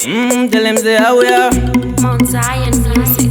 Tell them say Ndauya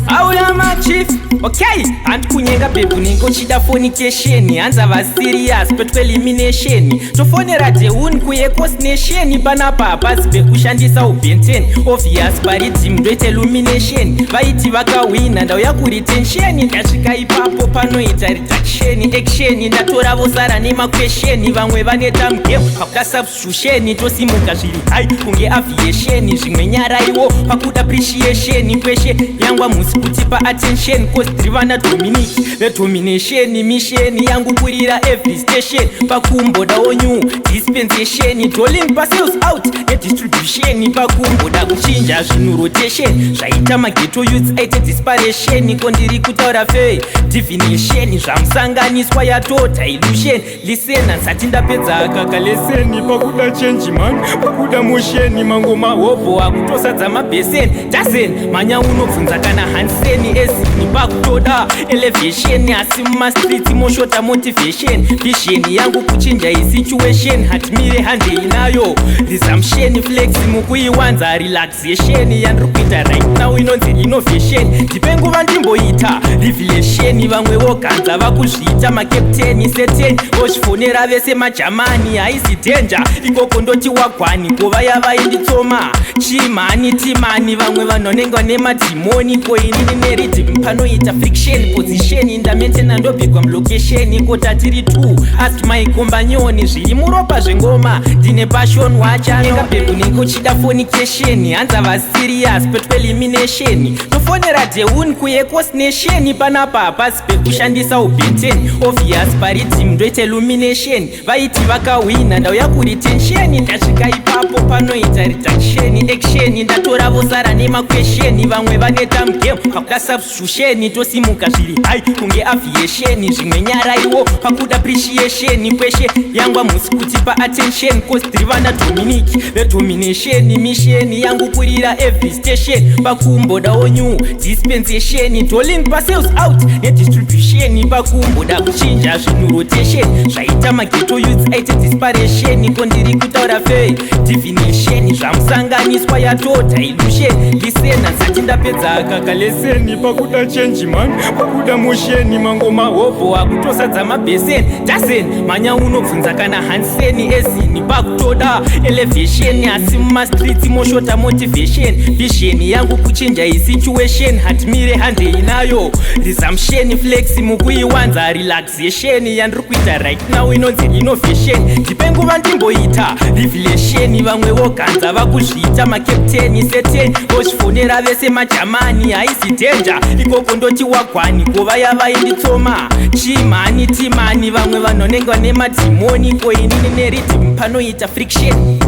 Ndauya my chief. Okay, and kunyenga pepu ningo chida fornication. Anza va serious petwe elimination. Tofonera deun kuye cost nation. Bana papa sipe kushandisa ubenten. Obvious Riddim dwete illumination. Vaiti vaka win and Ndauya ku retention. Ndashika ipapo pano ita reduction. Action ndatora vosara nema question. Vamwe vaneta mgame pakuda substitution. Tosimuka zviri high kunge aviation. Zvimwe nyara iwo pakuda appreciation. Kweshe yangwa musi kutipa attention. Cause drivana Dominic the domination. Mission yangu kurira every station. Pakumboda onyu dispensation. Dolling pa sales out the distribution. Pakumboda kuchinja zvinu rotation. Zvaita mageto youths aite disparation. Kondiri kutaura fe divination. Zvamusanganiswa yatota illusion. Listen ansati ndapedza akaka leseni. Pakuda change man pakuda motion. Mangoma hopo akutosadza mabesen. Dozen manya unobvunza kana hanseni esini pakutoda elevation. Asi mumastreet moshota motivation. Vision yangu kuchinja isituation. Hatimire hande inayo resumption. Flex mukuiwanza relaxation. Yandikuita right now inonzi innovation. Ndipenguva ndimboita revelation. Vamwe voganza vakuzviita makapteni seteni. Vochifonera vese majamani haisi danger. Ikoko ndoti wagwani kova yavainditsoma chimani Tman. Vamwe vanonengwa nemadhimoni koinini neriddim panoita friction position. Ndamentena ndobhigwa mulocation kotatiri 2 ask my companion. Zviri muropa zvengoma ndine passion wachanga pepu nekuchida fornication. Hanza va serious petwe elimination. Tofonera deun kuye cost nation. Panapa pasi pekushandisa ubenten. Obvious Riddim ndoita illumination. Vaiti vakawina Ndauya ku retention. Ndasvika ipapo panoita reduction. Action ndatora vosara nema question. Vamwe vaneta mgame pakuda substitution. Tosimuka zviri high kunge aviation. Zvimwe nyara iwo pakuda appreciation. Kweshe yangwa musi kutipa attention. Cause drivana Dominic the domination. Mission yangu kurira every station. Pakumboda onyu dispensation. Dolling pa sales out ne distribution. Pakumboda kuchinja zvinu rotation. Zvaita mageto youths aite disparation. Kondiri kutaura fe divination. Zvamusanganiswa yatota illusion. Listen ansati ndapedza akaka leseni. Pakuda change man pakuda motion. Mangoma hopo akutosadza mabesen. Dozen manya unobvunza kana hanseni esini. Pakutoda elevation. Asi mumastreet moshota motivation. Vision yangu kuchinja isituation. Hatimire hande inayo resumption. Flex mukuiwanza relaxation. Yandikuita right now inonzi innovation. Ndipenguva ndimboita revelation. Vamwe voganza vakuzviita makapteni seteni. Vochifonera vese majamani haisi danger. Ikoko ndoti wagwani kova yavainditsoma chimani Tman. Vamwe vanonengwa nemadhimoni koinini neriddim panoita friction.